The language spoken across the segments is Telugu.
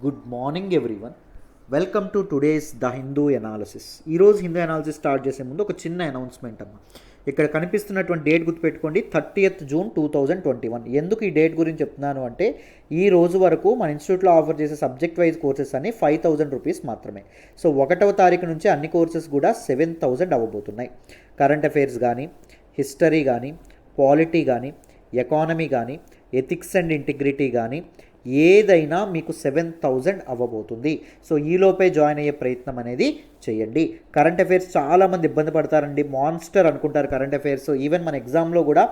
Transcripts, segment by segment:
Good morning everyone. Welcome to today's the Hindu analysis. ఈరోజు హిందూ ఎనాలిసిస్ స్టార్ట్ చేసే ముందు ఒక చిన్న అనౌన్స్మెంట్ అమ్మ. ఇక్కడ కనిపిస్తున్నటువంటి డేట్ గుర్తుపెట్టుకోండి, 30th June 2021. ఎందుకు ఈ డేట్ గురించి చెప్తున్నాను అంటే, ఈ రోజు వరకు మన ఇన్స్టిట్యూట్లో ఆఫర్ చేసే సబ్జెక్ట్ వైజ్ కోర్సెస్ అన్ని 5,000 రూపీస్ మాత్రమే. సో 1వ తారీఖు నుంచి అన్ని కోర్సెస్ కూడా 7,000 అవ్వబోతున్నాయి. కరెంట్ అఫైర్స్ కానీ, హిస్టరీ కానీ, పాలిటీ కానీ, ఎకానమీ కానీ, ఎథిక్స్ అండ్ ఇంటిగ్రిటీ కానీ ఏదైనా మీకు 7,000 అవ్వబోతుంది. సో ఈలోపే జాయిన్ అయ్యే ప్రయత్నం అనేది చేయండి. కరెంట్ అఫైర్స్ చాలామంది ఇబ్బంది పడతారండి, మాన్స్టర్ అనుకుంటారు కరెంట్ అఫైర్స్. ఈవెన్ మన ఎగ్జామ్లో కూడా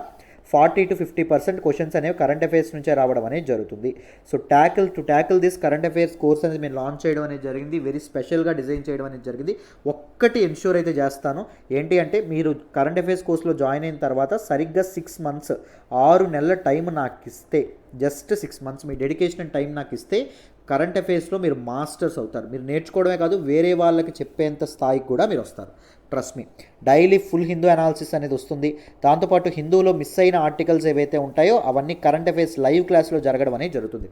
40 to 50% క్వశ్చన్స్ అనేవి కరెంట్ అఫైర్స్ నుంచే రావడం అనేది జరుగుతుంది. So tackle this current affairs course అనేది మేము లాంచ్ చేయడం అనేది జరిగింది. వెరీ స్పెషల్గా డిజైన్ చేయడం అనేది జరిగింది. ఒక్కటి ఎన్ష్యూర్ అయితే చేస్తాను, ఏంటి అంటే మీరు కరెంట్ అఫైర్స్ కోర్సులో జాయిన్ అయిన తర్వాత సరిగ్గా 6 months 6 నెలల టైం నాకు ఇస్తే, just 6 months me dedication and time నాకు ఇస్తే కరెంట్ అఫైర్స్లో మీరు మాస్టర్స్ అవుతారు. మీరు నేర్చుకోవడమే కాదు, వేరే వాళ్ళకి చెప్పేంత స్థాయికి కూడా మీరు వస్తారు. Trust me. Daily full Hindu analysis అనేది వస్తుంది. దాంతోపాటు హిందూలో మిస్ అయిన ఆర్టికల్స్ ఏవైతే ఉంటాయో అవన్నీ కరెంట్ అఫైర్స్ లైవ్ క్లాస్లో జరగడం అనేది జరుగుతుంది.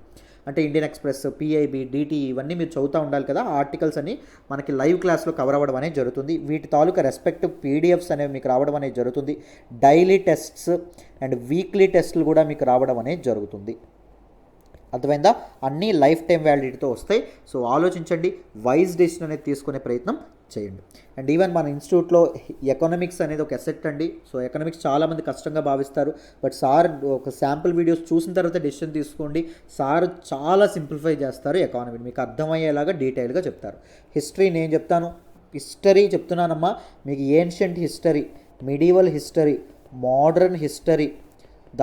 అంటే ఇండియన్ ఎక్స్ప్రెస్, పిఐబి, డిటిఈ ఇవన్నీ మీరు చదువుతూ ఉండాలి కదా, ఆ ఆర్టికల్స్ అన్ని మనకి లైవ్ క్లాస్లో కవర్ అవ్వడం అనేది జరుగుతుంది. వీటి తాలూకా రెస్పెక్టివ్ పీడిఎఫ్స్ అనేవి మీకు రావడం అనేది జరుగుతుంది. డైలీ టెస్ట్స్ అండ్ వీక్లీ టెస్ట్లు కూడా మీకు రావడం అనేది జరుగుతుంది. అర్థమైందా? అన్నీ లైఫ్ టైం వ్యాలిడిటీతో వస్తాయి. సో ఆలోచించండి, వైజ్ డెసిషన్ అనేది తీసుకునే ప్రయత్నం చేయండి. అండ్ ఈవెన్ మన ఇన్స్టిట్యూట్లో ఎకనామిక్స్ అనేది ఒక అసెట్ అండి. సో ఎకనామిక్స్ చాలామంది కష్టంగా భావిస్తారు, బట్ సార్ ఒక శాంపుల్ వీడియోస్ చూసిన తర్వాత డెసిషన్ తీసుకోండి. సార్ చాలా సింప్లిఫై చేస్తారు ఎకానమీని, మీకు అర్థమయ్యేలాగా డీటెయిల్గా చెప్తారు. హిస్టరీ నేను చెప్తాను, హిస్టరీ చెప్తున్నానమ్మా మీకు. Ancient history, medieval history, modern history,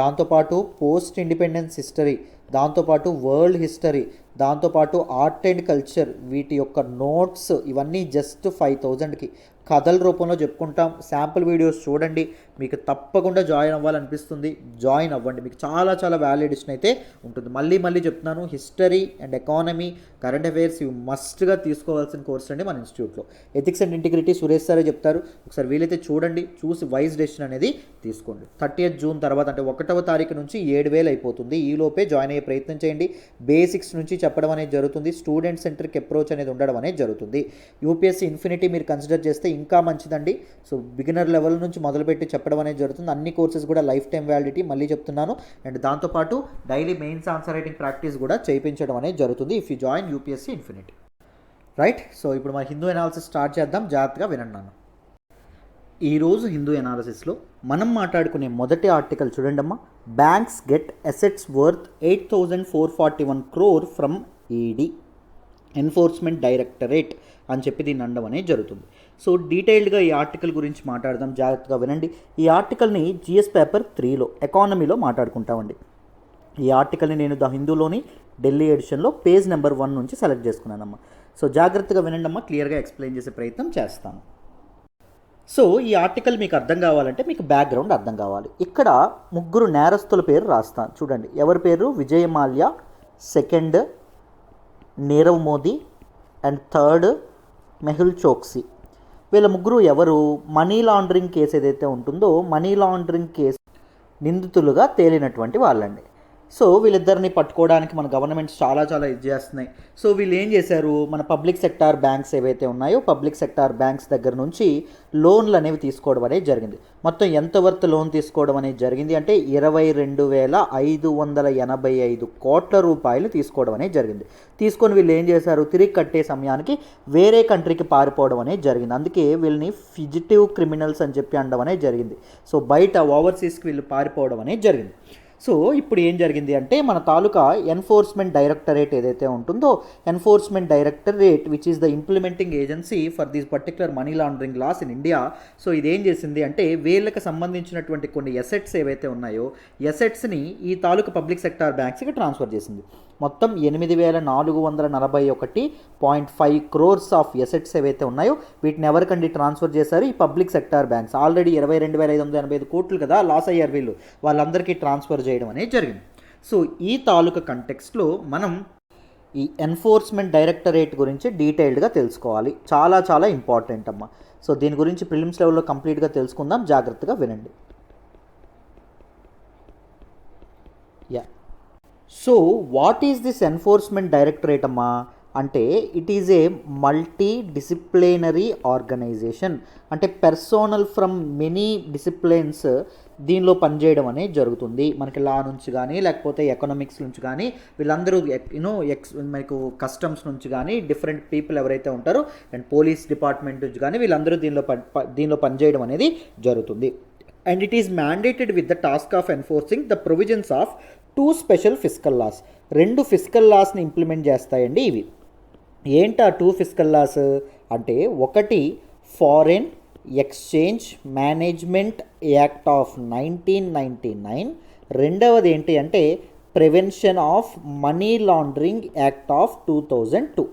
దాంతోపాటు పోస్ట్ ఇండిపెండెన్స్ హిస్టరీ, దాంతోపాటు వరల్డ్ హిస్టరీ, దాంతోపాటు ఆర్ట్ అండ్ కల్చర్, వీటి యొక్క నోట్స్ ఇవన్నీ జస్ట్ 5,000కి కథల రూపంలో చెప్పుకుంటాం. శాంపుల్ వీడియోస్ చూడండి, మీకు తప్పకుండా జాయిన్ అవ్వాలనిపిస్తుంది. జాయిన్ అవ్వండి, మీకు చాలా చాలా వ్యాలిడేషన్ అయితే ఉంటుంది. మళ్ళీ చెప్తున్నాను, history and economy, current affairs ఇవి మస్ట్గా తీసుకోవాల్సిన కోర్స్ అండి మన ఇన్స్టిట్యూట్లో. ఎథిక్స్ అండ్ ఇంటిగ్రిటీ సురేష్ సారే చెప్తారు, ఒకసారి వీలైతే చూడండి, చూసి వైజ్ డెసిషన్ అనేది తీసుకోండి. 30th June తర్వాత అంటే 1వ తారీఖు నుంచి 7,000 అయిపోతుంది. ఈలోపే జాయిన్ అయ్యే ప్రయత్నం చేయండి. బేసిక్స్ నుంచి చెప్పడం అనేది జరుగుతుంది. స్టూడెంట్ సెంట్రిక్ అప్రోచ్ అనేది ఉండడం అనేది జరుగుతుంది. యూపీఎస్సీ ఇన్ఫినిటీ మీరు కన్సిడర్ చేస్తే ఇంకా మంచిదండి. సో బిగినర్ లెవెల్ నుంచి మొదలుపెట్టి చెప్పడం అనేది జరుగుతుంది. అన్ని కోర్సెస్ కూడా లైఫ్ టైం వ్యాలిడిటీ, మళ్ళీ చెప్తున్నాను. అండ్ దాంతోపాటు daily mains answer writing practice కూడా చేయించడం అనేది జరుగుతుంది if you join UPSC infinity. Right. So ఇప్పుడు మన హిందూ ఎనాలిసిస్ స్టార్ట్ చేద్దాం, జాగ్రత్తగా వినండి నాన్న. ఈరోజు హిందూ ఎనాలిసిస్లో మనం మాట్లాడుకునే మొదటి ఆర్టికల్ చూడండి అమ్మా. Banks get assets worth 8,441 crore from ED, enforcement directorate అని చెప్పి దీన్ని అనడం అనేది జరుగుతుంది. సో డీటెయిల్డ్గా ఈ ఆర్టికల్ గురించి మాట్లాడదాం, జాగ్రత్తగా వినండి. ఈ ఆర్టికల్ని జిఎస్ పేపర్ 3లో ఎకానమీలో మాట్లాడుకుంటామండి. ఈ ఆర్టికల్ని నేను ద హిందూలోని ఢిల్లీ ఎడిషన్లో పేజ్ నెంబర్ 1 నుంచి సెలెక్ట్ చేసుకున్నానమ్మా. సో జాగ్రత్తగా వినండి అమ్మా, క్లియర్గా ఎక్స్ప్లెయిన్ చేసే ప్రయత్నం చేస్తాను. సో ఈ ఆర్టికల్ మీకు అర్థం కావాలంటే మీకు బ్యాక్గ్రౌండ్ అర్థం కావాలి. ఇక్కడ 3 నేరస్తుల పేరు రాస్తాను చూడండి. ఎవరి పేరు? Vijay Mallya, second Nirav Modi and third Mehul Chokshi. వీళ్ళ 3 ఎవరు? మనీ లాండరింగ్ కేసు ఏదైతే ఉంటుందో మనీ లాండరింగ్ కేసు నిందితులుగా తేలినటువంటి వాళ్ళండి. సో వీళ్ళిద్దరిని పట్టుకోవడానికి మన గవర్నమెంట్స్ చాలా ఇది చేస్తున్నాయి. సో వీళ్ళు ఏం చేశారు, మన పబ్లిక్ సెక్టార్ బ్యాంక్స్ ఏవైతే ఉన్నాయో పబ్లిక్ సెక్టార్ బ్యాంక్స్ దగ్గర నుంచి లోన్లు అనేవి తీసుకోవడం అనేది జరిగింది. మొత్తం ఎంత వర్త్ లోన్ తీసుకోవడం అనేది జరిగింది అంటే 22,585 కోట్ల రూపాయలు తీసుకోవడం అనేది జరిగింది. తీసుకొని వీళ్ళు ఏం చేశారు, తిరిగి కట్టే సమయానికి వేరే కంట్రీకి పారిపోవడం అనేది జరిగింది. అందుకే వీళ్ళని ఫిజిటివ్ క్రిమినల్స్ అని చెప్పి అనడం అనేది జరిగింది. సో బయట ఓవర్సీస్కి వీళ్ళు పారిపోవడం అనేది జరిగింది. సో ఇప్పుడు ఏం జరిగింది అంటే మన తాలూకా ఎన్ఫోర్స్మెంట్ డైరెక్టరేట్ ఏదైతే ఉంటుందో, enforcement directorate which is the implementing agency for these particular money laundering laws in India. So ఇదేం చేసింది అంటే వీళ్ళకి సంబంధించినటువంటి కొన్ని ఎసెట్స్ ఏవైతే ఉన్నాయో ఎసెట్స్ని ఈ తాలూకా పబ్లిక్ సెక్టార్ బ్యాంక్స్కి ట్రాన్స్ఫర్ చేసింది. మొత్తం 8,441.5 crores ఆఫ్ ఎసెట్స్ ఏవైతే ఉన్నాయో వీటిని ఎవరికండి ట్రాన్స్ఫర్ చేశారు? ఈ పబ్లిక్ సెక్టార్ బ్యాంక్స్. ఆల్రెడీ 22,585 కోట్లు కదా లాస్ అయ్యారు వీళ్ళు, వాళ్ళందరికీ ట్రాన్స్ఫర్ చేయడం అనేది జరిగింది. సో ఈ తాలూకా కంటెక్స్ట్లో మనం ఈ ఎన్ఫోర్స్మెంట్ డైరెక్టరేట్ గురించి డీటెయిల్డ్గా తెలుసుకోవాలి. చాలా ఇంపార్టెంట్ అమ్మ. సో దీని గురించి ప్రిలిమ్స్ లెవెల్లో కంప్లీట్గా తెలుసుకుందాం, జాగ్రత్తగా వినండి. So what is this enforcement directorate అమ్మా అంటే it is a multi disciplinary organisation. అంటే పర్సోనల్ ఫ్రమ్ మెనీ డిసిప్లిన్స్ దీనిలో పనిచేయడం అనేది జరుగుతుంది. మనకి లా నుంచి కానీ లేకపోతే ఎకనామిక్స్ నుంచి కానీ వీళ్ళందరూ మనకు కస్టమ్స్ నుంచి కానీ డిఫరెంట్ పీపుల్ ఎవరైతే ఉంటారో అండ్ పోలీస్ డిపార్ట్మెంట్ నుంచి కానీ వీళ్ళందరూ దీనిలో పనిచేయడం అనేది జరుగుతుంది. And it is mandated with the task of enforcing the provisions of 2 special fiscal laws. 2 fiscal లాస్ని ఇంప్లిమెంట్ చేస్తాయండి ఇవి. ఏంటి ఆ 2 ఫిస్కల్ లాస్ అంటే ఒకటి foreign exchange management act of 1999, రెండవది ఏంటి అంటే prevention of money laundering act of 2002.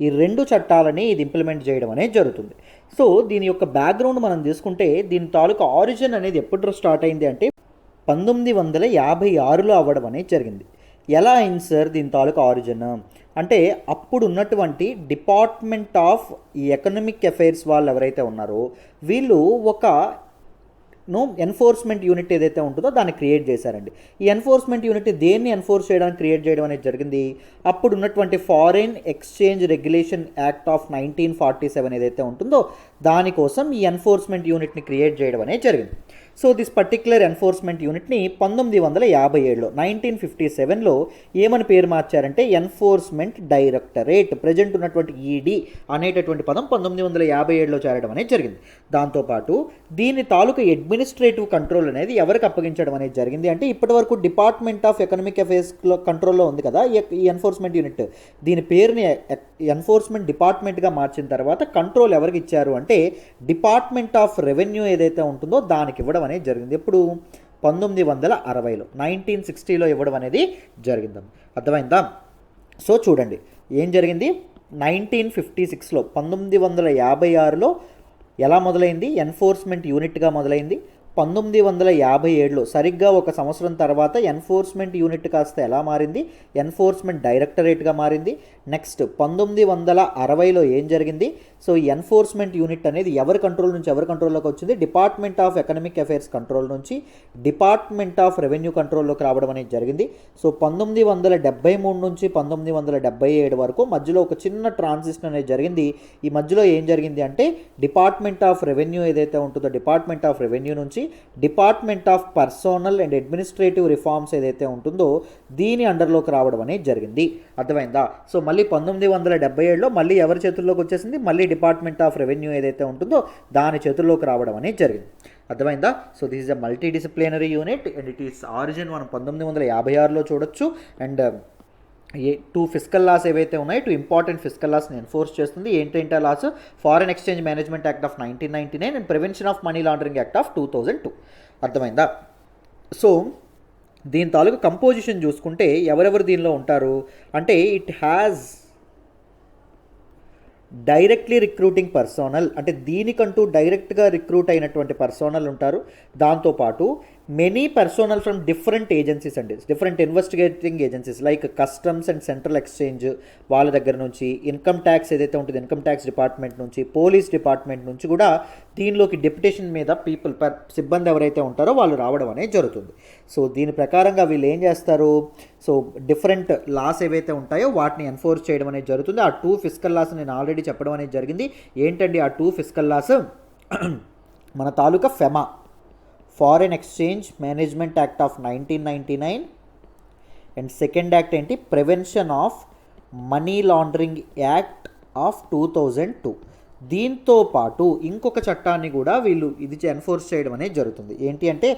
ఈ 2 చట్టాలని ఇది ఇంప్లిమెంట్ చేయడం అనేది జరుగుతుంది. సో దీని యొక్క బ్యాక్గ్రౌండ్ మనం తీసుకుంటే దీని తాలూకా ఆరిజిన్ అనేది ఎప్పుడు స్టార్ట్ అయింది అంటే 1956లో అవ్వడం అనేది జరిగింది. ఎలా అయింది సార్ దీని తాలూకా ఆరిజిన్ అంటే అప్పుడు ఉన్నటువంటి డిపార్ట్మెంట్ ఆఫ్ ఎకనామిక్ అఫైర్స్ వాళ్ళు ఎవరైతే ఉన్నారో వీళ్ళు ఒక ఎన్ఫోర్స్మెంట్ యూనిట్ ఏదైతే ఉంటుందో దాన్ని క్రియేట్ చేశారండి. ఈ ఎన్ఫోర్స్మెంట్ యూనిట్ దేన్ని ఎన్ఫోర్స్ చేయడానికి క్రియేట్ చేయడం అనేది జరిగింది. అప్పుడు ఉన్నటువంటి foreign exchange regulation act of 1947 ఏదైతే ఉంటుందో దానికోసం ఈ ఎన్ఫోర్స్మెంట్ యూనిట్ని క్రియేట్ చేయడం అనేది జరిగింది. సో దిస్ పర్టిక్యులర్ ఎన్ఫోర్స్మెంట్ యూనిట్ని 1957లో 1957లో ఏమని పేరు మార్చారంటే ఎన్ఫోర్స్మెంట్ డైరెక్టరేట్. ప్రజెంట్ ఉన్నటువంటి ఈడీ అనేటటువంటి పదం 1957లో చేరడం అనేది జరిగింది. దాంతోపాటు దీని తాలూకా అడ్మినిస్ట్రేటివ్ కంట్రోల్ అనేది ఎవరికి అప్పగించడం అనేది జరిగింది అంటే ఇప్పటివరకు డిపార్ట్మెంట్ ఆఫ్ ఎకనామిక్ అఫైర్స్లో కంట్రోల్లో ఉంది కదా ఈ ఎన్ఫోర్స్మెంట్ యూనిట్. దీని పేరుని ఎన్ఫోర్స్మెంట్ డిపార్ట్మెంట్గా మార్చిన తర్వాత కంట్రోల్ ఎవరికి ఇచ్చారు అంటే డిపార్ట్మెంట్ ఆఫ్ రెవెన్యూ ఏదైతే ఉంటుందో దానికి ఇవ్వడం అనేది జరిగింది. ఎప్పుడు 1960లో 1960లో ఇవ్వడం అనేది జరిగింది. అర్థమైందా? సో చూడండి ఏం జరిగింది 1956లో 1956లో ఎలా మొదలైంది ఎన్ఫోర్స్మెంట్ యూనిట్గా మొదలైంది. 1957లో సరిగ్గా ఒక సంవత్సరం తర్వాత ఎన్ఫోర్స్మెంట్ యూనిట్ కాస్త ఎలా మారింది ఎన్ఫోర్స్మెంట్ డైరెక్టరేట్గా మారింది. నెక్స్ట్ 1960లో ఏం జరిగింది సో ఈ ఎన్ఫోర్స్మెంట్ యూనిట్ అనేది ఎవరి కంట్రోల్ నుంచి ఎవరి కంట్రోల్లోకి వచ్చింది department of economic affairs control నుంచి డిపార్ట్మెంట్ ఆఫ్ రెవెన్యూ కంట్రోల్లోకి రావడం అనేది జరిగింది. సో 1973 నుంచి 1977 వరకు మధ్యలో ఒక చిన్న ట్రాన్సిషన్ అనేది జరిగింది. ఈ మధ్యలో ఏం జరిగింది అంటే డిపార్ట్మెంట్ ఆఫ్ రెవెన్యూ ఏదైతే ఉంటుందో డిపార్ట్మెంట్ ఆఫ్ రెవెన్యూ నుంచి department of personnel and administrative reforms ఏదైతే ఉంటుందో దీని అండర్లోకి రావడం అనేది జరిగింది. అర్థమైందా? సో మళ్ళీ 1977లో మళ్ళీ ఎవరి చేతుల్లోకి వచ్చేసింది మళ్ళీ డిపార్ట్మెంట్ ఆఫ్ రెవెన్యూ ఏదైతే ఉంటుందో దాని చేతుల్లోకి రావడం అనేది జరిగింది. అర్థమైందా? So this is a multi disciplinary unit and it is origin మనం 1956లో చూడొచ్చు. అండ్ 2 ఫిస్కల్ లాస్ ఏవైతే ఉన్నాయో 2 ఇంపార్టెంట్ ఫిస్కల్ లాస్ని ఎన్ఫోర్స్ చేస్తుంది. ఏంటంటే laws foreign exchange management act of 1999 and prevention of money laundering act of 2002. అర్థమైందా? సో దీని తాలూకు కంపోజిషన్ చూసుకుంటే ఎవరెవరు దీనిలో ఉంటారు అంటే it has directly recruiting personnel అంటే దీనికంటూ డైరెక్ట్గా రిక్రూట్ అయినటువంటి పర్సోనల్ ఉంటారు. దాంతోపాటు many personnel from different agencies అండి different investigating agencies like customs and central exchange వాళ్ళ దగ్గర నుంచి ఇన్కమ్ ట్యాక్స్ ఏదైతే ఉంటుందో ఇన్కమ్ ట్యాక్స్ డిపార్ట్మెంట్ నుంచి పోలీస్ డిపార్ట్మెంట్ నుంచి కూడా దీనిలోకి డెప్యుటేషన్ మీద సిబ్బంది ఎవరైతే ఉంటారో వాళ్ళు రావడం అనేది జరుగుతుంది. సో దీని ప్రకారంగా వీళ్ళు ఏం చేస్తారు సో డిఫరెంట్ లాస్ ఏవైతే ఉంటాయో వాటిని ఎన్ఫోర్స్ చేయడం అనేది జరుగుతుంది. ఆ 2 ఫిస్కల్ లాస్ నేను ఆల్రెడీ చెప్పడం అనేది జరిగింది. ఏంటండి ఆ 2 ఫిస్కల్ లాస్ మన తాలూకా FEMA foreign exchange management act of 1999 and second act ఏంటి prevention of money laundering act of 2002. దీంతో పాటు ఇంకొక చట్టాన్ని కూడా వీళ్ళు ఇది ఎన్ఫోర్స్ చేయడం అనేది జరుగుతుంది. ఏంటి అంటే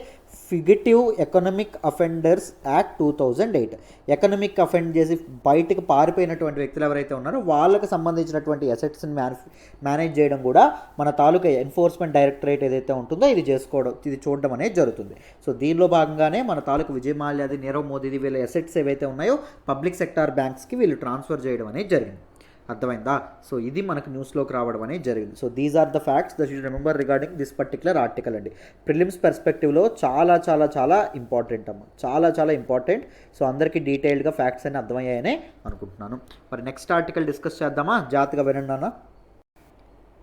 fugitive economic offenders act 2008. Economic offend చేసి బయటకు పారిపోయినటువంటి వ్యక్తులు ఎవరైతే ఉన్నారో వాళ్ళకి సంబంధించినటువంటి అసెట్స్ని మేనేజ్ చేయడం కూడా మన తాలూకా ఎన్ఫోర్స్మెంట్ డైరెక్టరేట్ ఏదైతే ఉంటుందో ఇది చూడడం అనేది జరుగుతుంది. సో దీనిలో భాగంగానే మన తాలూకా విజయ్ మాల్యాది నీరవ్ మోదీది వీళ్ళ అసెట్స్ ఏవైతే ఉన్నాయో పబ్లిక్ సెక్టార్ బ్యాంక్స్కి వీళ్ళు ట్రాన్స్ఫర్ చేయడం అనేది జరిగింది. అర్థమైందా? సో ఇది మనకు న్యూస్లోకి రావడం అనేది జరిగింది. So these are the facts that you remember regarding this particular article అండి. ప్రిలిమ్స్ పర్స్పెక్టివ్లో చాలా చాలా చాలా ఇంపార్టెంట్ అమ్మ చాలా చాలా ఇంపార్టెంట్. సో అందరికీ డీటెయిల్డ్గా ఫ్యాక్ట్స్ అన్ని అర్థమయ్యాయనే అనుకుంటున్నాను. మరి నెక్స్ట్ ఆర్టికల్ డిస్కస్ చేద్దామా? జాగ్రత్తగా వినండి అన్న.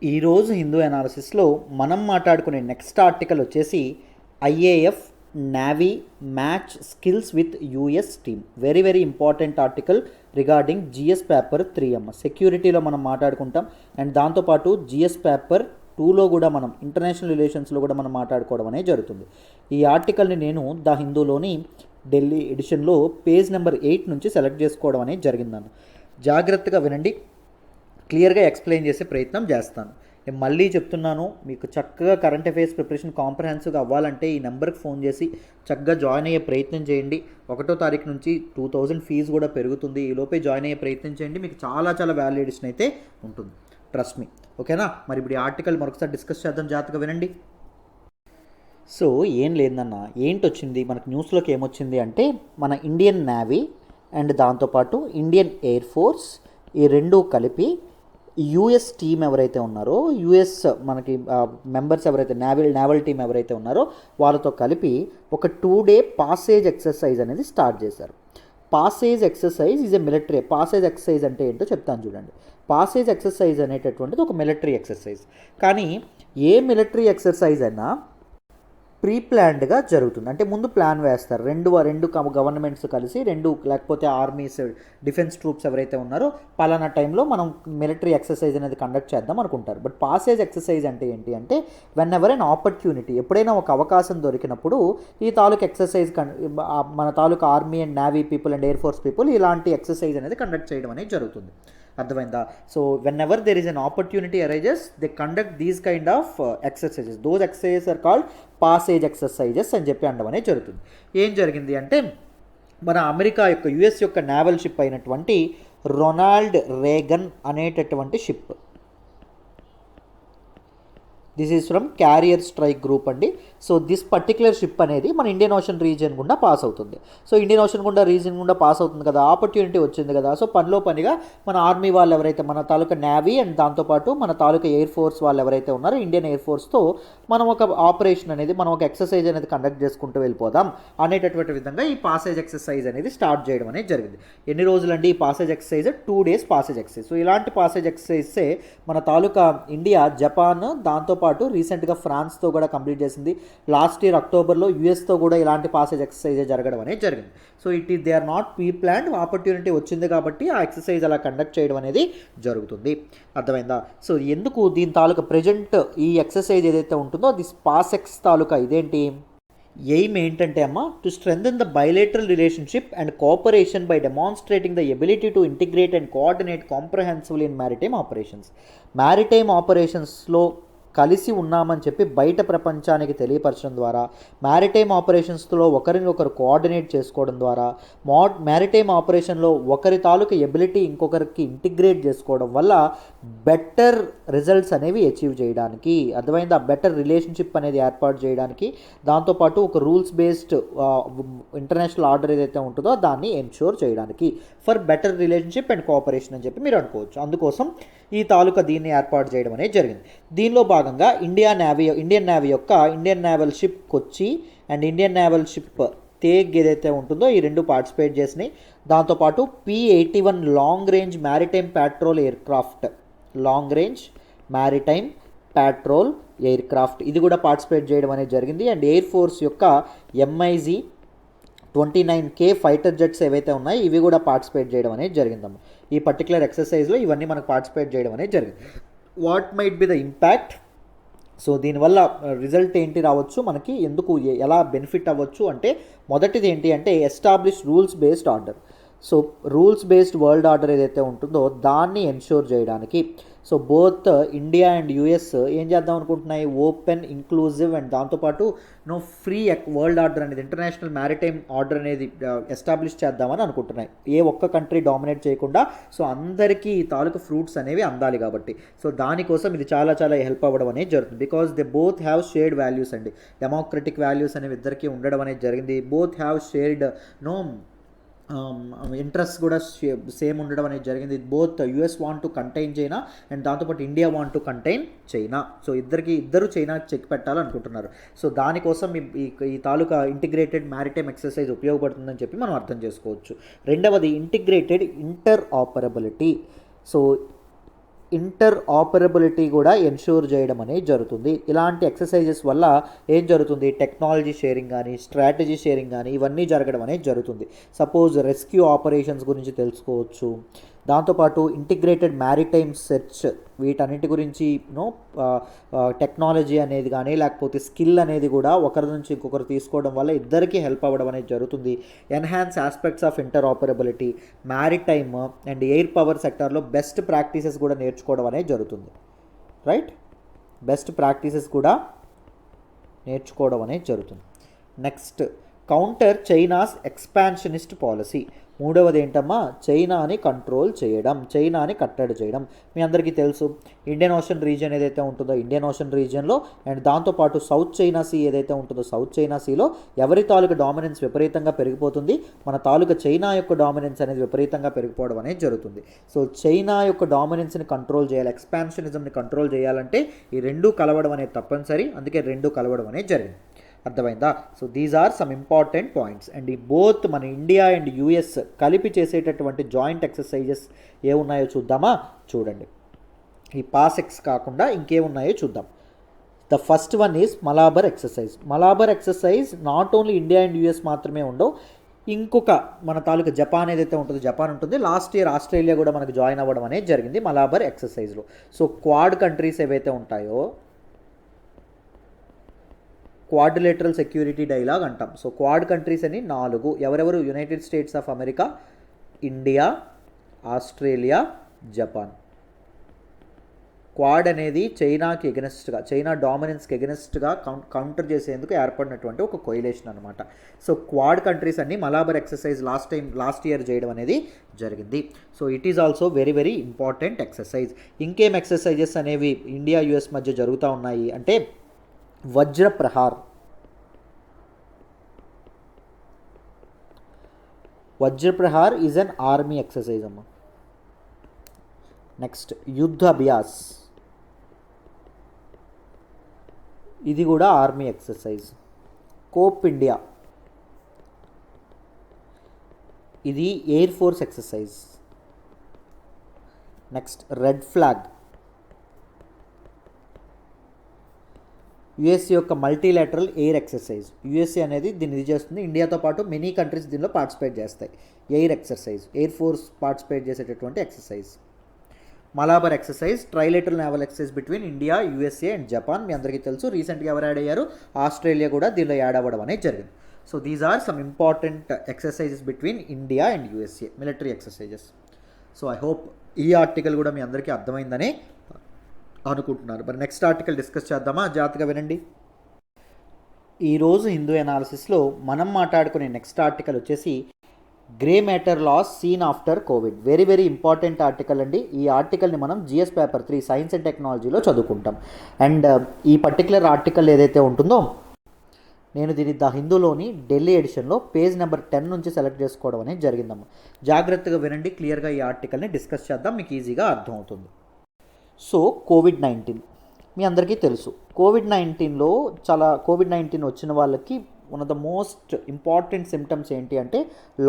ఈరోజు హిందూ అనాలిసిస్లో మనం మాట్లాడుకునే నెక్స్ట్ ఆర్టికల్ వచ్చేసి IAF Navy match skills with US team. Very very important article regarding GS paper 3 అమ్మ. సెక్యూరిటీలో మనం మాట్లాడుకుంటాం అండ్ దాంతోపాటు జిఎస్ పేపర్ 2లో కూడా మనం ఇంటర్నేషనల్ రిలేషన్స్లో కూడా మనం మాట్లాడుకోవడం అనేది జరుగుతుంది. ఈ ఆర్టికల్ని నేను ద హిందూలోని ఢిల్లీ ఎడిషన్లో పేజ్ నెంబర్ 8 నుంచి సెలెక్ట్ చేసుకోవడం అనేది జరిగిందన్న. జాగ్రత్తగా వినండి, క్లియర్గా ఎక్స్ప్లెయిన్ చేసే ప్రయత్నం చేస్తాను. నేను మళ్ళీ చెప్తున్నాను, మీకు చక్కగా కరెంట్ అఫైర్స్ ప్రిపరేషన్ కాంప్రహెన్సివ్గా అవ్వాలంటే ఈ నెంబర్కి ఫోన్ చేసి చక్కగా జాయిన్ అయ్యే ప్రయత్నం చేయండి. 1వ తారీఖు నుంచి 2000 ఫీజు కూడా పెరుగుతుంది. ఈ లోపే జాయిన్ అయ్యే ప్రయత్నం చేయండి, మీకు చాలా చాలా వాల్యూ ఎడిషన్ అయితే ఉంటుంది, ట్రస్ట్ మీ. ఓకేనా? మరి ఇప్పుడు ఈ ఆర్టికల్ మరొకసారి డిస్కస్ చేద్దాం, జాగ్రత్తగా వినండి. సో ఏం లేదన్న, ఏంటి వచ్చింది మనకు న్యూస్లోకి ఏమొచ్చింది అంటే మన ఇండియన్ నేవీ అండ్ దాంతోపాటు ఇండియన్ ఎయిర్ ఫోర్స్ ఈ రెండు కలిపి యూఎస్ టీం ఎవరైతే ఉన్నారో, యూఎస్ మనకి మెంబర్స్ ఎవరైతే నేవల్ టీం ఎవరైతే ఉన్నారో వాళ్ళతో కలిపి ఒక 2 డే పాసేజ్ ఎక్సర్సైజ్ అనేది స్టార్ట్ చేశారు. Passage exercise is a military. Passage exercise అంటే ఏంటో చెప్తాను చూడండి. పాసేజ్ ఎక్సర్సైజ్ అనేటటువంటిది ఒక మిలిటరీ ఎక్సర్సైజ్. కానీ ఏ మిలిటరీ ఎక్సర్సైజ్ అయినా ప్రీ ప్లాన్డ్గా జరుగుతుంది. అంటే ముందు ప్లాన్ వేస్తారు, రెండు గవర్నమెంట్స్ కలిసి, లేకపోతే ఆర్మీస్ డిఫెన్స్ ట్రూప్స్ ఎవరైతే ఉన్నారో పలానా టైంలో మనం మిలిటరీ ఎక్సర్సైజ్ అనేది కండక్ట్ చేద్దాం అనుకుంటారు. బట్ పాసేజ్ ఎక్సర్సైజ్ అంటే ఏంటి అంటే వెన్ ఎవర్ ఎన్ ఆపర్చునిటీ, ఎప్పుడైనా ఒక అవకాశం దొరికినప్పుడు ఈ తాలూకు ఎక్సర్సైజ్ మన తాలూకు army and navy people and air force people ఇలాంటి ఎక్సర్సైజ్ అనేది కండక్ట్ చేయడం అనేది జరుగుతుంది. అర్థమైందా? So whenever there is an opportunity arises they conduct these kind of exercises. Those exercises are called passage exercises అని చెప్పి అనడం అనేది జరుగుతుంది. ఏం జరిగింది అంటే మన అమెరికా యొక్క యుఎస్ యొక్క నేవల్ షిప్ అయినటువంటి రొనాల్డ్ రేగన్ అనేటటువంటి ship, this is from carrier strike group అండి. సో దిస్ పర్టికులర్ షిప్ అనేది మన ఇండియన్ ఓషన్ రీజియన్ గుండా పాస్ అవుతుంది. సో ఇండియన్ ఓషన్ రీజియన్ గుండా పాస్ అవుతుంది కదా, ఆపర్చునిటీ వచ్చింది కదా. సో పనిగా మన ఆర్మీ వాళ్ళు ఎవరైతే, మన తాలూకా నేవీ అండ్ దాంతోపాటు మన తాలూకా ఎయిర్ ఫోర్స్ వాళ్ళు ఎవరైతే ఉన్నారో ఇండియన్ ఎయిర్ ఫోర్స్తో మనం ఒక ఆపరేషన్ అనేది, మనం ఒక ఎక్సర్సైజ్ అనేది కండక్ట్ చేసుకుంటూ వెళ్ళిపోదాం అనేటటువంటి విధంగా ఈ పాసేజ్ ఎక్సర్సైజ్ అనేది స్టార్ట్ చేయడం అనేది జరిగింది. ఎన్ని రోజులండి ఈ passage exercise? 2 days passage exercise. So ఇలాంటి పాసేజ్ ఎక్సర్సైజే మన తాలూకా ఇండియా, జపాన్, దాంతోపాటు రీసెంట్గా ఫ్రాన్స్తో కూడా కంప్లీట్ చేసింది. లాస్ట్ ఇయర్ అక్టోబర్లో యూఎస్తో కూడా ఇలాంటి పాసేజ్ ఎక్సర్సైజ్ జరగడం అనేది జరిగింది. So they are not preplanned, opportunity వచ్చింది కాబట్టి ఆ ఎక్సర్సైజ్ అలా కండక్ట్ చేయడం అనేది జరుగుతుంది. అర్థమైందా? సో ఎందుకు దీని తాలూకా ప్రజెంట్ ఈ ఎక్సర్సైజ్ ఏదైతే ఉంటుందో దిస్ పాసెక్స్ తాలూకా ఇదేంటి ఎయిమ్ ఏంటంటే అమ్మ, to strengthen the bilateral relationship and cooperation by demonstrating the ability to integrate and coordinate comprehensively in maritime operations. Maritime ఆపరేషన్స్లో కలిసి ఉన్నామని చెప్పి బయట ప్రపంచానికి తెలియపరచడం ద్వారా, మ్యారిటైమ్ ఆపరేషన్స్లో ఒకరినొకరు కోఆర్డినేట్ చేసుకోవడం ద్వారా, మ్యారిటైమ్ ఆపరేషన్లో ఒకరి తాలూకు ఎబిలిటీ ఇంకొకరికి ఇంటిగ్రేట్ చేసుకోవడం వల్ల బెటర్ రిజల్ట్స్ అనేవి అచీవ్ చేయడానికి, అర్థమైందా, బెటర్ రిలేషన్షిప్ అనేది ఏర్పాటు చేయడానికి, దాంతోపాటు ఒక రూల్స్ బేస్డ్ ఇంటర్నేషనల్ ఆర్డర్ ఏదైతే ఉంటుందో దాన్ని ఎన్ష్యూర్ చేయడానికి, for better relationship and cooperation అని చెప్పి మీరు అనుకోవచ్చు. అందుకోసం ఈ తాలూకా దీన్ని ఏర్పాటు చేయడం అనేది జరిగింది. దీనిలో భాగంగా ఇండియన్ నేవీ యొక్క Indian naval ship Kochi and Indian naval ship Tegh ఏదైతే ఉంటుందో ఈ రెండు పార్టిసిపేట్ చేసినాయి. దాంతోపాటు P-81 long range maritime patrol aircraft, long range maritime patrol aircraft ఇది కూడా పార్టిసిపేట్ చేయడం అనేది జరిగింది. అండ్ ఎయిర్ ఫోర్స్ యొక్క MiG-29K ఫైటర్ జెట్స్ ఏవైతే ఉన్నాయో ఇవి కూడా పార్టిసిపేట్ చేయడం అనేది జరిగిందమ్మా. ఈ పర్టికులర్ ఎక్సర్సైజ్లో ఇవన్నీ మనకు పార్టిసిపేట్ చేయడం అనేది జరిగింది. What might be the impact? So దీనివల్ల రిజల్ట్ ఏంటి రావచ్చు మనకి, ఎందుకు ఎలా బెనిఫిట్ అవ్వచ్చు అంటే, మొదటిది ఏంటి అంటే establish rules based order. So rules based world order ఏదైతే ఉంటుందో దాన్ని ఎన్ష్యూర్ చేయడానికి, so both India and US ఏం చేద్దాం అనుకుంటున్నాయి, ఓపెన్, ఇంక్లూజివ్ అండ్ దాంతోపాటు ఫ్రీ వరల్డ్ ఆర్డర్ అనేది, ఇంటర్నేషనల్ మ్యారిటైమ్ ఆర్డర్ అనేది ఎస్టాబ్లిష్ చేద్దామని అనుకుంటున్నాయి. ఏ ఒక్క కంట్రీ డామినేట్ చేయకుండా, సో అందరికీ ఈ తాలూకు ఫ్రూట్స్ అనేవి అందాలి కాబట్టి. సో దానికోసం ఇది చాలా చాలా హెల్ప్ అవ్వడం అనేది జరుగుతుంది. Because they both have shared values అండి, డెమోక్రటిక్ వాల్యూస్ అనేవి ఇద్దరికి ఉండడం అనేది జరిగింది. బోత్ హ్యావ్ షేర్డ్ ఇంట్రెస్ట్ కూడా సేమ్ ఉండడం అనేది జరిగింది. Both US want to contain China and దాంతోపాటు India want to contain China. So ఇద్దరు చైనా చెక్ పెట్టాలనుకుంటున్నారు. సో దానికోసం ఈ తాలూకా ఇంటిగ్రేటెడ్ మ్యారిటైమ్ ఎక్సర్సైజ్ ఉపయోగపడుతుందని చెప్పి మనం అర్థం చేసుకోవచ్చు. రెండవది integrated inter operability. So inter operability కూడా ఎన్ష్యూర్ చేయడం అనేది జరుగుతుంది. ఇలాంటి ఎక్సర్సైజెస్ వల్ల ఏం జరుగుతుంది, టెక్నాలజీ షేరింగ్ కానీ స్ట్రాటజీ షేరింగ్ కానీ ఇవన్నీ జరగడం అనేది జరుగుతుంది. సపోజ్ రెస్క్యూ ఆపరేషన్స్ గురించి తెలుసుకోవచ్చు. దాంతోపాటు ఇంటిగ్రేటెడ్ మ్యారిటైమ్ సెర్చ్, వీటన్నిటి గురించి టెక్నాలజీ అనేది కానీ లేకపోతే స్కిల్ అనేది కూడా ఒకరి నుంచి ఇంకొకరు తీసుకోవడం వల్ల ఇద్దరికీ హెల్ప్ అవ్వడం అనేది జరుగుతుంది. Enhance aspects of inter operability, maritime and air power సెక్టార్లో బెస్ట్ ప్రాక్టీసెస్ కూడా నేర్చుకోవడం అనేది జరుగుతుంది. రైట్, బెస్ట్ ప్రాక్టీసెస్ కూడా నేర్చుకోవడం అనేది జరుగుతుంది. Next, counter China's expansionist policy. మూడవది ఏంటమ్మా, చైనాని కంట్రోల్ చేయడం, చైనాని కట్టడి చేయడం. మీ అందరికీ తెలుసు ఇండియన్ ఓషన్ రీజియన్ ఏదైతే ఉంటుందో ఇండియన్ ఓషన్ రీజియన్లో అండ్ దాంతోపాటు సౌత్ చైనా సీ ఏదైతే ఉంటుందో సౌత్ చైనా సీలో ఎవరి తాలూకా డామినెన్స్ విపరీతంగా పెరిగిపోతుంది, మన తాలూకా చైనా యొక్క డామినెన్స్ అనేది విపరీతంగా పెరిగిపోవడం అనేది జరుగుతుంది. సో చైనా యొక్క డామినెన్స్ని కంట్రోల్ చేయాలి, ఎక్స్పాన్షనిజంని కంట్రోల్ చేయాలంటే ఈ రెండూ కలవడం అనేది తప్పనిసరి. అందుకే రెండూ కలవడం అనేది జరిగింది. అర్థమైందా? So these are some important points. And ఈ బోత్ మన ఇండియా అండ్ యూఎస్ కలిపి చేసేటటువంటి జాయింట్ ఎక్సర్సైజెస్ ఏమున్నాయో చూద్దామా? చూడండి, ఈ పాసెక్స్ కాకుండా ఇంకేమున్నాయో చూద్దాం. The first one is Malabar exercise. Malabar exercise not only India and US మాత్రమే ఉండవు, ఇంకొక మన తాలూకా జపాన్ ఏదైతే ఉంటుందో జపాన్ ఉంటుంది. లాస్ట్ ఇయర్ ఆస్ట్రేలియా కూడా మనకు జాయిన్ అవ్వడం అనేది జరిగింది మలాబర్ ఎక్సర్సైజ్లో. సో క్వాడ్ కంట్రీస్ ఏవైతే ఉంటాయో క్వాడ్రిలేటరల్ సెక్యూరిటీ డైలాగ్ అంటాం. సో క్వాడ్ కంట్రీస్ అని 4, ఎవరెవరు, United states of America, India, Australia, Japan. Quad అనేది చైనాకి ఎగనెస్ట్గా, చైనా డామినెన్స్కి ఎగనెస్ట్గా కౌంటర్ చేసేందుకు ఏర్పడినటువంటి ఒక కోయిలేషన్ అనమాట. సో క్వాడ్ కంట్రీస్ అన్ని మలాబర్ ఎక్సర్సైజ్ లాస్ట్ ఇయర్ చేయడం అనేది జరిగింది. So it is also very very important exercise. ఇంకేం ఎక్సర్సైజెస్ అనేవి ఇండియా యుఎస్ మధ్య జరుగుతూ ఉన్నాయి అంటే వజ్ర ప్రహార్. వజ్ర Prahar is an army exercise అమ్మ. నెక్స్ట్, యుద్ధ అభ్యాస్, ఇది కూడా ఆర్మీ ఎక్సర్సైజ్. కోప్ ఇండియా, ఇది air force exercise. Next, red flag, USA యొక్క మల్టీలాటరల్ ఎయిర్ ఎక్సర్సైజ్. యుఎస్ఏ అనేది దీన్ని ఇది చేస్తుంది, ఇండియాతో పాటు మెనీ కంట్రీస్ దీనిలో పార్టిసిపేట్ చేస్తాయి. Air exercise, air force participate చేసేటటువంటి exercise. Malabar exercise, trilateral naval exercise between India, USA and Japan. మీ అందరికీ తెలుసు రీసెంట్గా ఎవరు యాడ్ అయ్యారు, ఆస్ట్రేలియా కూడా దీనిలో యాడ్ అవ్వడం అనేది జరిగింది. So these are some important exercises between India and USA, military exercises. So I hope ఈ ఆర్టికల్ కూడా మీ అందరికీ అర్థమైందని అనుకుంటున్నారు. మరి నెక్స్ట్ ఆర్టికల్ డిస్కస్ చేద్దామా? జాగ్రత్తగా వినండి. ఈరోజు హిందూ ఎనాలిసిస్లో మనం మాట్లాడుకునే నెక్స్ట్ ఆర్టికల్ వచ్చేసి grey matter loss seen after covid. Very very important article అండి. ఈ ఆర్టికల్ని మనం జిఎస్ పేపర్ 3 సైన్స్ అండ్ టెక్నాలజీలో చదువుకుంటాం. అండ్ ఈ పర్టికులర్ ఆర్టికల్ ఏదైతే ఉంటుందో నేను దీన్ని ద హిందూలోని ఢిల్లీ ఎడిషన్లో పేజ్ నెంబర్ 10 నుంచి సెలెక్ట్ చేసుకోవడం అనేది జరిగిందమ్మా. జాగ్రత్తగా వినండి, క్లియర్గా ఈ ఆర్టికల్ని డిస్కస్ చేద్దాం, మీకు ఈజీగా అర్థమవుతుంది. సో కోవిడ్-19 మీ అందరికీ తెలుసు. కోవిడ్-19లో కోవిడ్-19 వచ్చిన వాళ్ళకి one of the most important symptoms ఏంటి అంటే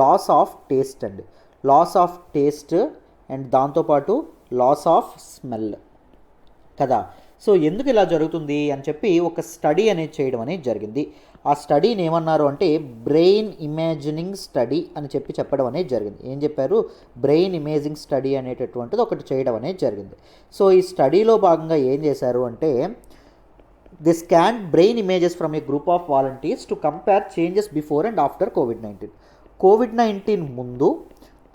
లాస్ ఆఫ్ టేస్ట్ అండి. లాస్ ఆఫ్ టేస్ట్ అండ్ దాంతోపాటు లాస్ ఆఫ్ స్మెల్ కదా. సో ఎందుకు ఇలా జరుగుతుంది అని చెప్పి ఒక స్టడీ అనేది చేయడం అనేది జరిగింది. ఆ స్టడీని ఏమన్నారు అంటే బ్రెయిన్ ఇమేజినింగ్ స్టడీ అని చెప్పడం అనేది జరిగింది. ఏం చెప్పారు? బ్రెయిన్ ఇమేజింగ్ స్టడీ అనేటటువంటిది ఒకటి చేయడం అనేది జరిగింది. సో ఈ స్టడీలో భాగంగా ఏం చేశారు అంటే the scan brain images from A group of volunteers to compare changes before and after COVID-19. COVID-19 ముందు,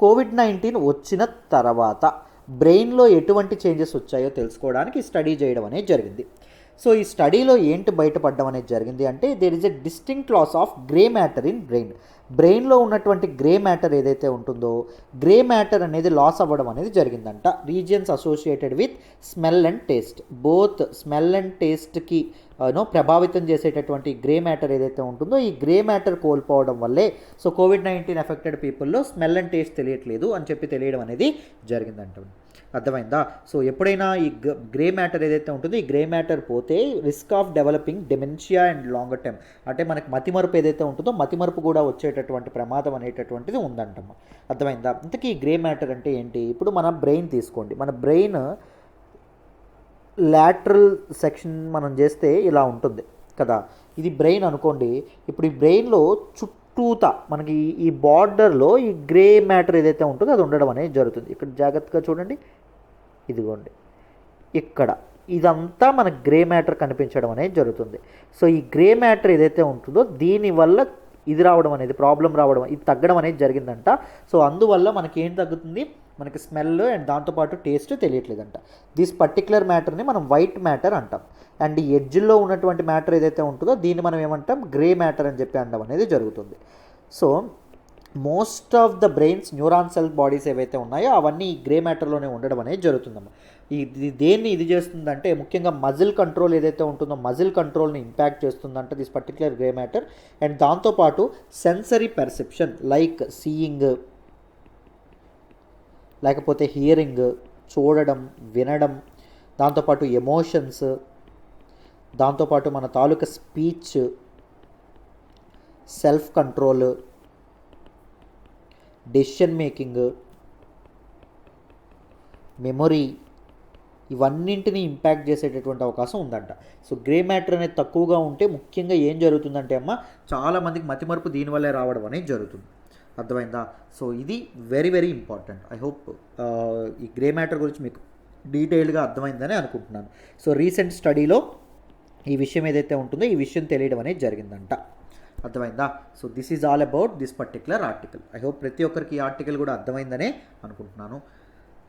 కోవిడ్-19 వచ్చిన తర్వాత బ్రెయిన్లో ఎటువంటి చేంజెస్ వచ్చాయో తెలుసుకోవడానికి స్టడీ చేయడం అనేది జరిగింది. సో ఈ స్టడీలో ఏంటి బయటపడడం అనేది జరిగింది అంటే there is a distinct loss of grey matter in brain. బ్రెయిన్లో ఉన్నటువంటి గ్రే మ్యాటర్ ఏదైతే ఉంటుందో గ్రే మ్యాటర్ అనేది లాస్ అవ్వడం అనేది జరిగిందంట. Regions associated with smell and taste, both smell and టేస్ట్కి ప్రభావితం చేసేటటువంటి గ్రే మ్యాటర్ ఏదైతే ఉంటుందో ఈ గ్రే మ్యాటర్ కోల్పోవడం వల్లే సో కోవిడ్-19 ఎఫెక్టెడ్ పీపుల్లో స్మెల్ అండ్ టేస్ట్ తెలియట్లేదు అని చెప్పి తెలియడం అనేది జరిగిందంట. అర్థమైందా? సో ఎప్పుడైనా ఈ గ్రే మ్యాటర్ ఏదైతే ఉంటుందో ఈ గ్రే మ్యాటర్ పోతే risk of developing dementia and longer time, అంటే మనకి మతిమరుపు ఏదైతే ఉంటుందో మతిమరుపు కూడా వచ్చేటటువంటి ప్రమాదం అనేటటువంటిది ఉందంటమ్మా. అర్థమైందా? ఇంతకీ గ్రే మ్యాటర్ అంటే ఏంటి? ఇప్పుడు మన బ్రెయిన్ తీసుకోండి. మన బ్రెయిన్ లాటరల్ సెక్షన్ మనం చేస్తే ఇలా ఉంటుంది కదా, ఇది బ్రెయిన్ అనుకోండి. ఇప్పుడు ఈ బ్రెయిన్లో చుట్టూత మనకి ఈ బార్డర్లో ఈ గ్రే మ్యాటర్ ఏదైతే ఉంటుందో అది ఉండడం అనేది జరుగుతుంది. ఇక్కడ జాగ్రత్తగా చూడండి, ఇదిగోండి ఇక్కడ ఇదంతా మనకు గ్రే మ్యాటర్ కనిపించడం అనేది జరుగుతుంది. సో ఈ గ్రే మ్యాటర్ ఏదైతే ఉంటుందో దీనివల్ల ఇది రావడం అనేది, ప్రాబ్లం రావడం, ఇది తగ్గడం అనేది జరిగిందంట. సో అందువల్ల మనకి ఏం తగ్గుతుంది, మనకి స్మెల్ అండ్ దాంతోపాటు టేస్ట్ తెలియట్లేదంట. దిస్ పర్టికులర్ మ్యాటర్ని మనం వైట్ మ్యాటర్ అంటాం. అండ్ ఈ ఎడ్జ్లో ఉన్నటువంటి మ్యాటర్ ఏదైతే ఉంటుందో దీన్ని మనం ఏమంటాం, గ్రే మ్యాటర్ అని చెప్పి అనడం అనేది జరుగుతుంది. So most of the brains neuron cell bodies ఏవైతే ఉన్నాయో అవన్నీ ఈ గ్రే మ్యాటర్లోనే ఉండడం అనేది జరుగుతుందమ్మా. ఇది దేన్ని ఇది చేస్తుందంటే ముఖ్యంగా మజిల్ కంట్రోల్ ఏదైతే ఉంటుందో మజిల్ కంట్రోల్ని ఇంపాక్ట్ చేస్తుందంటే this particular grey matter. And దాంతోపాటు సెన్సరీ పర్సెప్షన్ లైక్ సీయింగ్, లేకపోతే హియరింగ్ చూడడం, వినడం, దాంతోపాటు ఎమోషన్స్, దాంతోపాటు మన తాలూకా speech, self control, decision making, memory, ఇవన్నింటినీ ఇంపాక్ట్ చేసేటటువంటి అవకాశం ఉందంట. సో గ్రే మ్యాటర్ అనేది తక్కువగా ఉంటే ముఖ్యంగా ఏం జరుగుతుందంటే అమ్మ, చాలామందికి మతిమరుపు దీనివల్లే రావడం అనేది జరుగుతుంది. అర్థమైందా? సో ఇది very very important. I hope ఈ గ్రే మ్యాటర్ గురించి మీకు డీటెయిల్గా అర్థమైందని అనుకుంటున్నాను. సో రీసెంట్ స్టడీలో ఈ విషయం ఏదైతే ఉంటుందో ఈ విషయం తెలియడం అనేది జరిగిందంట. అర్థమైందా? So this is all about this particular article. I hope ప్రతి ఒక్కరికి ఈ ఆర్టికల్ కూడా అర్థమైందనే అనుకుంటున్నాను.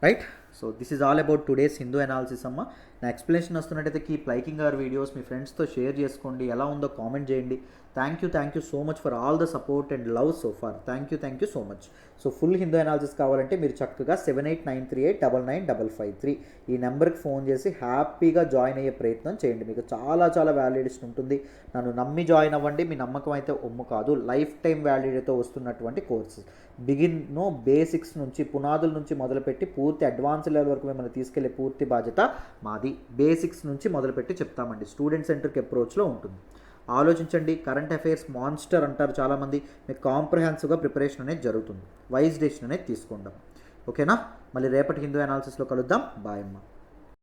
Right? So this is all about today's Hindu analysis అమ్మ. నా ఎక్స్ప్లెనేషన్ వస్తున్నట్టయితే కీప్ లైకింగ్ అవర్ వీడియోస్, మీ ఫ్రెండ్స్తో షేర్ చేసుకోండి, ఎలా ఉందో కామెంట్ చేయండి. Thank you so much for all the support and love so far. Thank you so much. So full Hindu analysis కావాలంటే మీరు చక్కగా 7893899553 ఈ నెంబర్కి ఫోన్ చేసి హ్యాపీగా జాయిన్ అయ్యే ప్రయత్నం చేయండి. మీకు చాలా చాలా వ్యాలిడేషన్ ఉంటుంది. నన్ను నమ్మి జాయిన్ అవ్వండి. మీ నమ్మకం అయితే ఒమ్ము కాదు. లైఫ్ టైం వ్యాలిడేతో వస్తున్నటువంటి కోర్సెస్, బేసిక్స్ నుంచి, పునాదుల నుంచి మొదలుపెట్టి పూర్తి అడ్వాన్స్ లెవెల్ వరకు మిమ్మల్ని తీసుకెళ్లే పూర్తి బాధ్యత మాది. బేసిక్స్ నుంచి మొదలుపెట్టి చెప్తామండి. స్టూడెంట్ సెంటర్కి అప్రోచ్లో ఉంటుంది. ఆలోచించండి. కరెంట్ అఫైర్స్ మాన్స్టర్ అంటారు చాలామంది. మీకు కాంప్రహెన్సివ్గా ప్రిపరేషన్ అనేది జరుగుతుంది. వైజ్ డెసిషన్ అనేది తీసుకుందాం. ఓకేనా? మళ్ళీ రేపటి హిందూ అనాలిసిస్లో కలుద్దాం. బాయ్ అమ్మ.